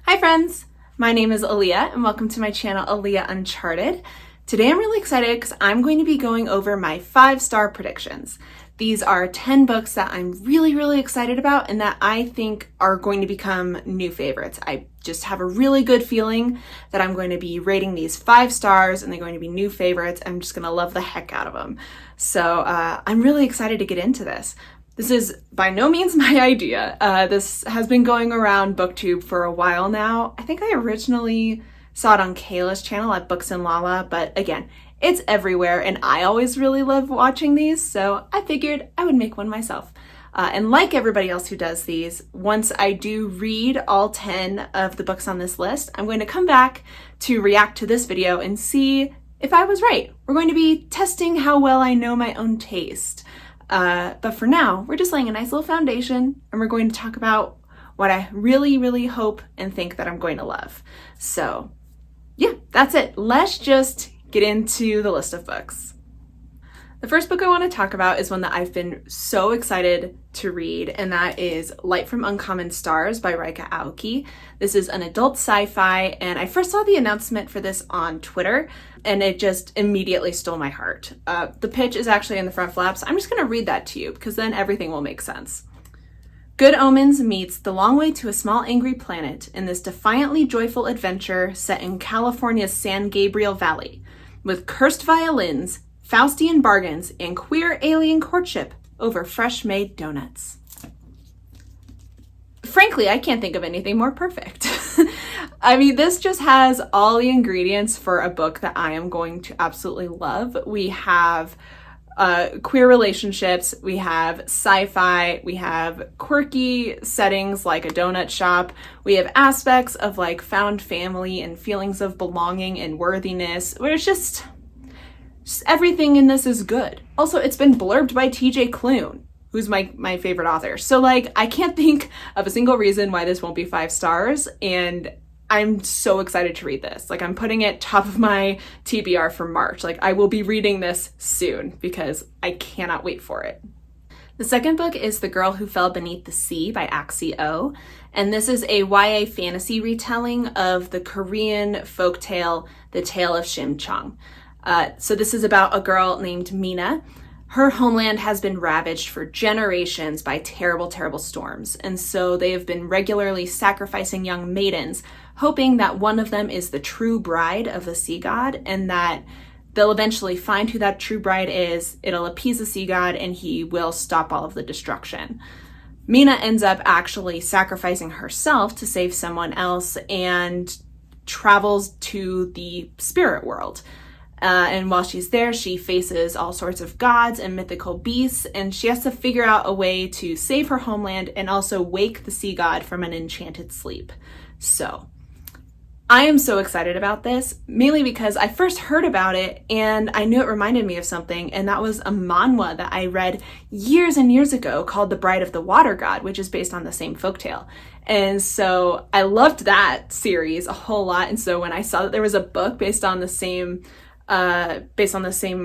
Hi friends, my name is Aaliyah and welcome to my channel Aaliyah Uncharted. Today I'm really excited because I'm going to be going over my 5-star predictions. These are 10 books that I'm really excited about and that I think are going to become new favorites. I just have a really good feeling that I'm going to be rating these 5 stars and they're going to be new favorites. I'm just going to love the heck out of them. So I'm really excited to get into this. This is by no means my idea. This has been going around BookTube for a while now. I think I originally saw it on Kayla's channel at Books and Lala, but again, it's everywhere and I always really love watching these, so I figured I would make one myself. And like everybody else who does these, once I do read all 10 of the books on this list, I'm going to come back to react to this video and see if I was right. We're going to be testing how well I know my own taste. But for now, we're just laying a nice little foundation and we're going to talk about what I really hope and think that I'm going to love. So yeah, that's it. Let's just get into the list of books. The first book I want to talk about is one that I've been so excited to read, and that is Light from Uncommon Stars by Rika Aoki. This is an adult sci-fi, and I first saw the announcement for this on Twitter, and it just immediately stole my heart. The pitch is actually in the front flaps. I'm just going to read that to you, because then everything will make sense. Good Omens meets The Long Way to a Small Angry Planet in this defiantly joyful adventure set in California's San Gabriel Valley, with cursed violins, Faustian bargains, and queer alien courtship over fresh-made donuts. Frankly, I can't think of anything more perfect. I mean, this just has all the ingredients for a book that I am going to absolutely love. We have queer relationships, we have sci-fi, we have quirky settings like a donut shop, we have aspects of like found family and feelings of belonging and worthiness, where it's just everything in this is good. Also, it's been blurbed by TJ Klune, who's my favorite author. So like, I can't think of a single reason why this won't be 5 stars, and I'm so excited to read this. Like, I'm putting it top of my TBR for March. Like, I will be reading this soon because I cannot wait for it. The second book is The Girl Who Fell Beneath the Sea by Axie Oh, and this is a YA fantasy retelling of the Korean folktale The Tale of Shimchong. So this is about a girl named Mina. Her homeland has been ravaged for generations by terrible storms, and so they have been regularly sacrificing young maidens, hoping that one of them is the true bride of the sea god, and that they'll eventually find who that true bride is, it'll appease the sea god, and he will stop all of the destruction. Mina ends up actually sacrificing herself to save someone else and travels to the spirit world. And while she's there, she faces all sorts of gods and mythical beasts, and she has to figure out a way to save her homeland and also wake the sea god from an enchanted sleep. So I am so excited about this, mainly because I first heard about it and I knew it reminded me of something, and that was a manhwa that I read years and years ago called The Bride of the Water God, which is based on the same folktale. And so I loved that series a whole lot, and so when I saw that there was a book based on the same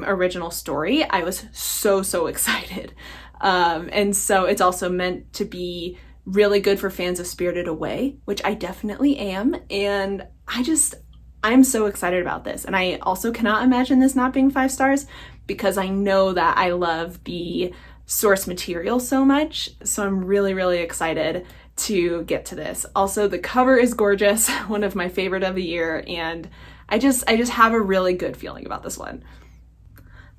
original story, I was so excited. And so it's also meant to be really good for fans of Spirited Away, which I definitely am. And I'm so excited about this. And I also cannot imagine this not being 5 stars because I know that I love the source material so much. So I'm really excited to get to this. Also, the cover is gorgeous, one of my favorite of the year, and I just have a really good feeling about this one.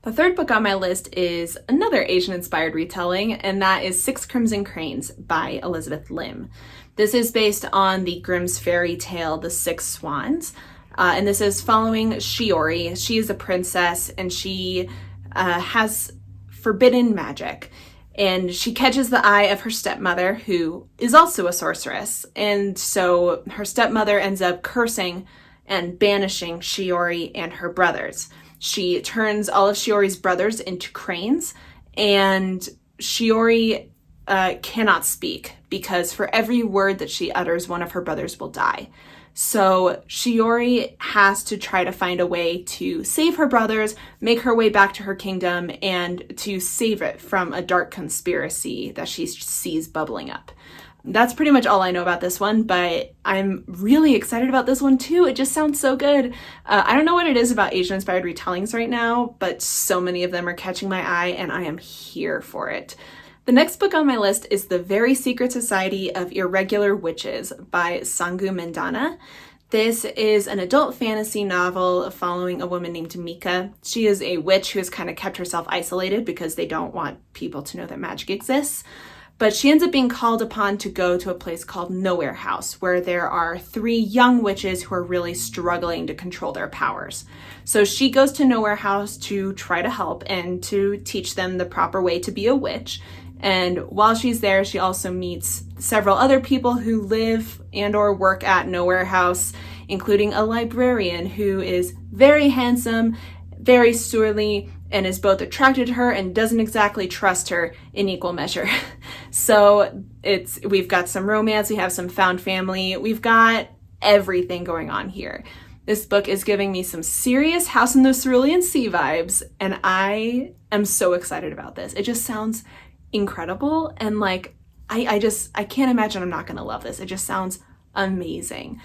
The third book on my list is another Asian-inspired retelling, and that is 6 Crimson Cranes by Elizabeth Lim. This is based on the Grimm's fairy tale, The Six Swans, and this is following Shiori. She is a princess, and she has forbidden magic, and she catches the eye of her stepmother, who is also a sorceress, and so her stepmother ends up cursing and banishing Shiori and her brothers. She turns all of Shiori's brothers into cranes, and Shiori cannot speak because for every word that she utters, one of her brothers will die. So Shiori has to try to find a way to save her brothers, make her way back to her kingdom, and to save it from a dark conspiracy that she sees bubbling up. That's pretty much all I know about this one, but I'm really excited about this one too. It just sounds so good. I don't know what it is about Asian-inspired retellings right now, but so many of them are catching my eye and I am here for it. The next book on my list is The Very Secret Society of Irregular Witches by Sangu Mendana. This is an adult fantasy novel following a woman named Mika. She is a witch who has kind of kept herself isolated because they don't want people to know that magic exists. But she ends up being called upon to go to a place called Nowhere House, where there are 3 young witches who are really struggling to control their powers. So she goes to Nowhere House to try to help and to teach them the proper way to be a witch. And while she's there, she also meets several other people who live and or work at Nowhere House, including a librarian who is very handsome, very surly, and is both attracted to her and doesn't exactly trust her in equal measure. So we've got some romance, we have some found family, we've got everything going on here. This book is giving me some serious House in the Cerulean Sea vibes, and I am so excited about this. It just sounds incredible, and like I can't imagine I'm not gonna love this. It just sounds amazing.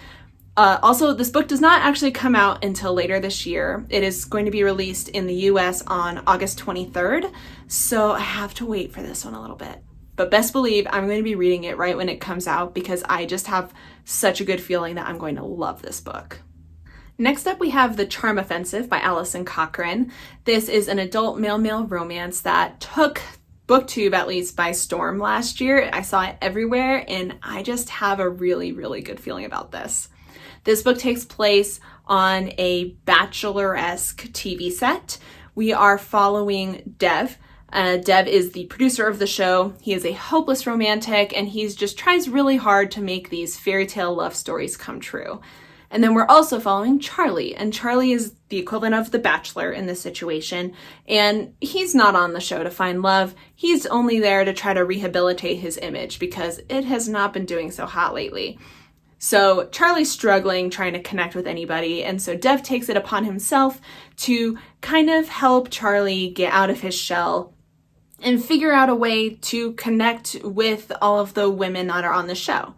Also, this book does not actually come out until later this year. It is going to be released in the US on August 23rd, so I have to wait for this one a little bit. But best believe I'm going to be reading it right when it comes out because I just have such a good feeling that I'm going to love this book. Next up, we have The Charm Offensive by Alison Cochrane. This is an adult male-male romance that took BookTube at least by storm last year. I saw it everywhere, and I just have a really, really good feeling about this. This book takes place on a Bachelor-esque TV set. We are following Dev. Dev is the producer of the show. He is a hopeless romantic, and he just tries really hard to make these fairy tale love stories come true. And then we're also following Charlie, and Charlie is the equivalent of the Bachelor in this situation, and he's not on the show to find love. He's only there to try to rehabilitate his image because it has not been doing so hot lately. So Charlie's struggling trying to connect with anybody, and so Dev takes it upon himself to kind of help Charlie get out of his shell and figure out a way to connect with all of the women that are on the show.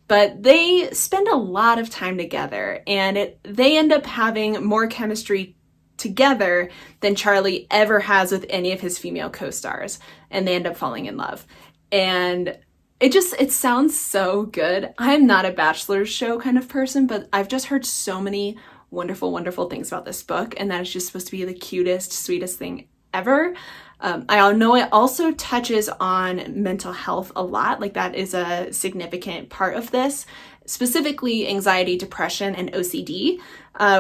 But they spend a lot of time together, and they end up having more chemistry together than Charlie ever has with any of his female co-stars, and they end up falling in love. And it sounds so good. I'm not a Bachelor's show kind of person, but I've just heard so many wonderful, wonderful things about this book, and that it's just supposed to be the cutest, sweetest thing ever. I know it also touches on mental health a lot, like that is a significant part of this, specifically anxiety, depression, and OCD,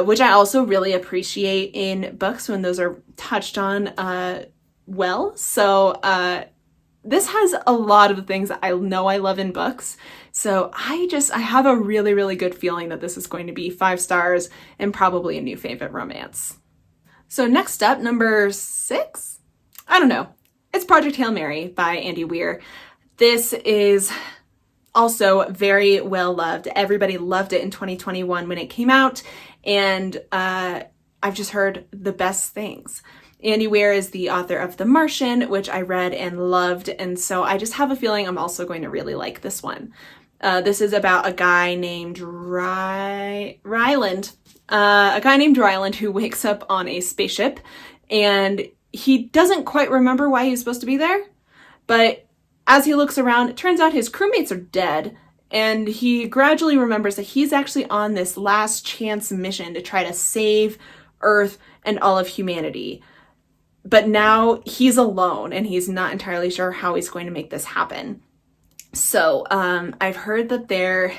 which I also really appreciate in books when those are touched on well. So this has a lot of the things that I know I love in books. So I have a really, really good feeling that this is going to be 5 stars and probably a new favorite romance. So next up, number 6? I don't know. It's Project Hail Mary by Andy Weir. This is also very well loved. Everybody loved it in 2021 when it came out, and I've just heard the best things. Andy Weir is the author of The Martian, which I read and loved, and so I just have a feeling I'm also going to really like this one. This is about a guy named Ryland. A guy named Ryland who wakes up on a spaceship, and he doesn't quite remember why he's supposed to be there, but as he looks around, it turns out his crewmates are dead, and he gradually remembers that he's actually on this last chance mission to try to save Earth and all of humanity. But now he's alone, and he's not entirely sure how he's going to make this happen. So I've heard that there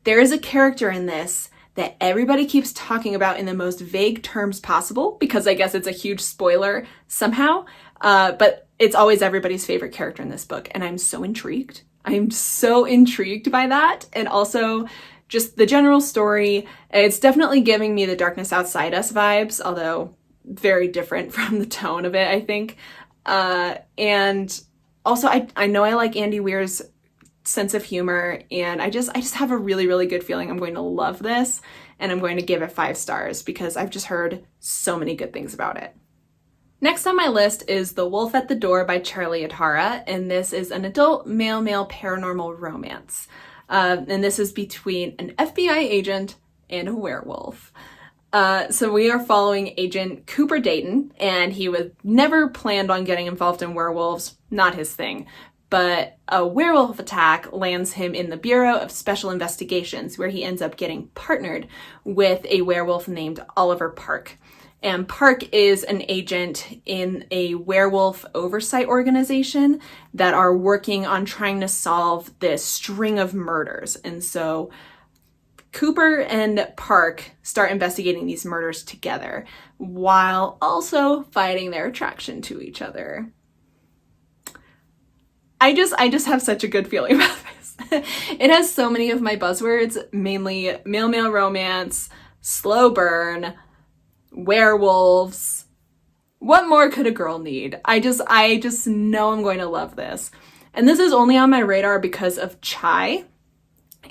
is a character in this that everybody keeps talking about in the most vague terms possible, because I guess it's a huge spoiler somehow, but it's always everybody's favorite character in this book, and I'm so intrigued. I'm so intrigued by that, and also just the general story. It's definitely giving me the Darkness Outside Us vibes, although very different from the tone of it, I think. And also, I know I like Andy Weir's sense of humor, and I just have a really, really good feeling I'm going to love this, and I'm going to give it 5 stars because I've just heard so many good things about it. Next on my list is The Wolf at the Door by Charlie Adhara, and this is an adult male-male paranormal romance. And this is between an FBI agent and a werewolf. So we are following Agent Cooper Dayton, and he was never planned on getting involved in werewolves, not his thing. But a werewolf attack lands him in the Bureau of Special Investigations, where he ends up getting partnered with a werewolf named Oliver Park. And Park is an agent in a werewolf oversight organization that are working on trying to solve this string of murders. And so Cooper and Park start investigating these murders together while also fighting their attraction to each other. I just have such a good feeling about this. It has so many of my buzzwords, mainly male-male romance, slow burn, werewolves. What more could a girl need? I just know I'm going to love this. And this is only on my radar because of Chai.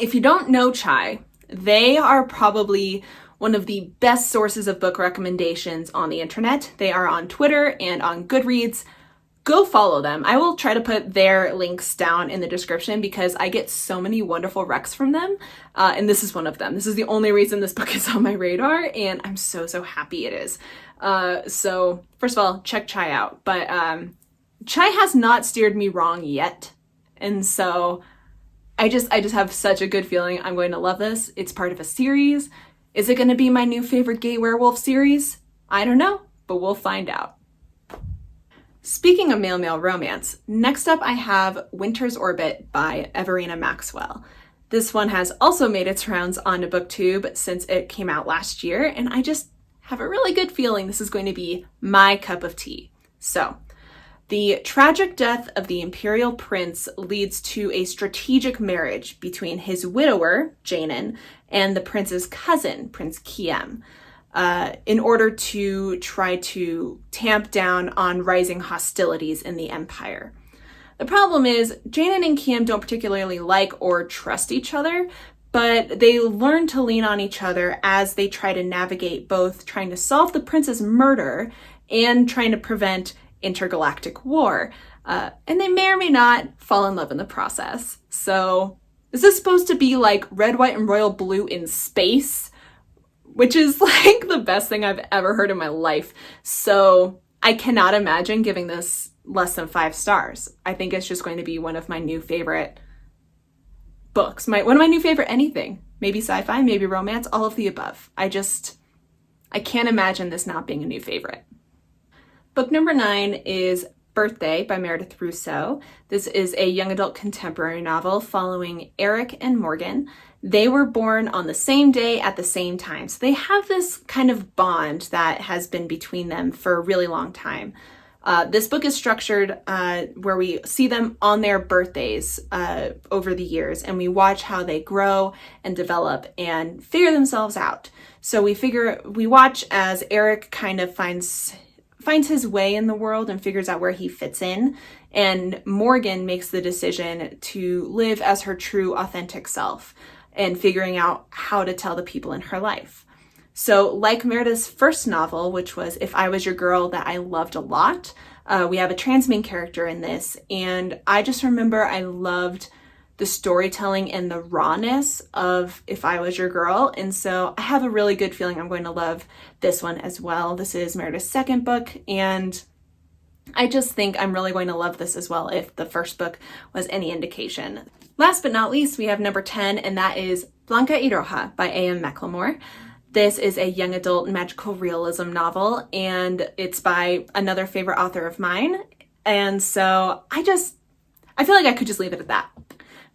If you don't know Chai, they are probably one of the best sources of book recommendations on the internet. They are on Twitter and on Goodreads. Go follow them. I will try to put their links down in the description because I get so many wonderful recs from them. And this is one of them. This is the only reason this book is on my radar, and I'm so happy it is. So first of all, check Chai out. But Chai has not steered me wrong yet. And so I just have such a good feeling I'm going to love this. It's part of a series. Is it going to be my new favorite gay werewolf series? I don't know, but we'll find out. Speaking of male-male romance, next up I have Winter's Orbit by Everina Maxwell. This one has also made its rounds onto BookTube since it came out last year, and I just have a really good feeling this is going to be my cup of tea. So, the tragic death of the imperial prince leads to a strategic marriage between his widower, Janin, and the prince's cousin, Prince Kiem. In order to try to tamp down on rising hostilities in the empire. The problem is, Janin and Kiem don't particularly like or trust each other, but they learn to lean on each other as they try to navigate both trying to solve the prince's murder and trying to prevent intergalactic war. And they may or may not fall in love in the process. So, is this supposed to be like Red, White, and Royal Blue in space? Which is like the best thing I've ever heard in my life. So I cannot imagine giving this less than 5 stars. I think it's just going to be one of my new favorite books. One of my new favorite anything. Maybe sci-fi, maybe romance, all of the above. I can't imagine this not being a new favorite. Book number 9 is Birthday by Meredith Rousseau. This is a young adult contemporary novel following Eric and Morgan. They were born on the same day at the same time. So they have this kind of bond that has been between them for a really long time. This book is structured where we see them on their birthdays over the years, and we watch how they grow and develop and figure themselves out. So we watch as Eric kind of finds his way in the world and figures out where he fits in, and Morgan makes the decision to live as her true, authentic self and figuring out how to tell the people in her life. So like Meredith's first novel, which was If I Was Your Girl, that I loved a lot, we have a trans main character in this, and I just remember I loved the storytelling and the rawness of If I Was Your Girl, and so I have a really good feeling I'm going to love this one as well. This is Meredith's second book, and I just think I'm really going to love this as well if the first book was any indication. Last but not least, we have number 10, and that is Blanca Iroha by A.M. McLemore. This is a young adult magical realism novel, and it's by another favorite author of mine. And so I feel like I could just leave it at that.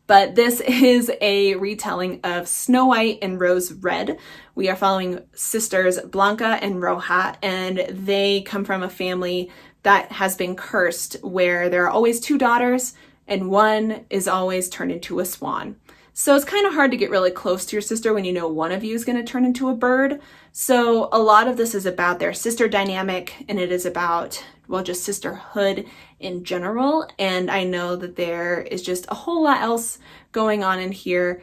But this is a retelling of Snow White and Rose Red. We are following sisters Blanca and Roja, and they come from a family that has been cursed where there are always 2 daughters and one is always turned into a swan. So it's kind of hard to get really close to your sister when you know one of you is going to turn into a bird. So a lot of this is about their sister dynamic, and it is about, well, just sisterhood in general. And I know that there is just a whole lot else going on in here.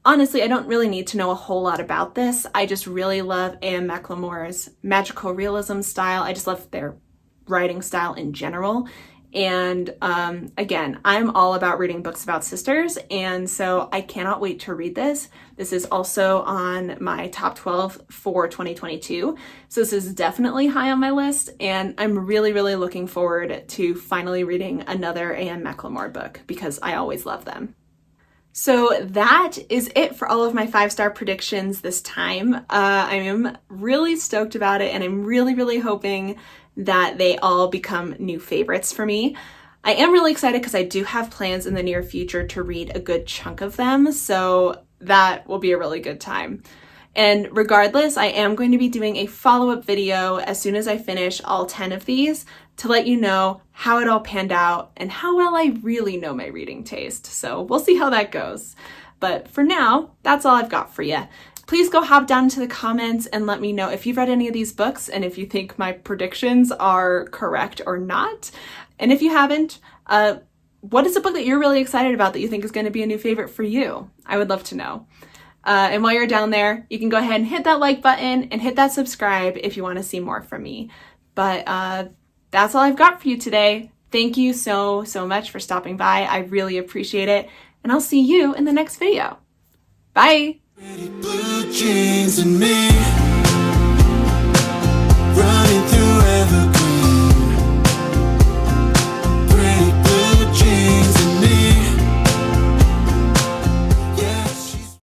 Honestly, I don't really need to know a whole lot about this. I just really love A.M. McLemore's magical realism style. I just love their writing style in general. And again, I'm all about reading books about sisters, and so I cannot wait to read this. This is also on my top 12 for 2022. So this is definitely high on my list, and I'm really, really looking forward to finally reading another A.M. McLemore book because I always love them. So that is it for all of my 5-star predictions this time. I am really stoked about it, and I'm really, really hoping that they all become new favorites for me. I am really excited because I do have plans in the near future to read a good chunk of them, so that will be a really good time. And regardless, I am going to be doing a follow-up video as soon as I finish all 10 of these to let you know how it all panned out and how well I really know my reading taste. So we'll see how that goes. But for now, that's all I've got for you. Please go hop down into the comments and let me know if you've read any of these books and if you think my predictions are correct or not. And if you haven't, what is a book that you're really excited about that you think is going to be a new favorite for you? I would love to know. And while you're down there, you can go ahead and hit that like button and hit that subscribe if you want to see more from me. But that's all I've got for you today. Thank you so much for stopping by. I really appreciate it. And I'll see you in the next video. Bye. Pretty blue jeans and me.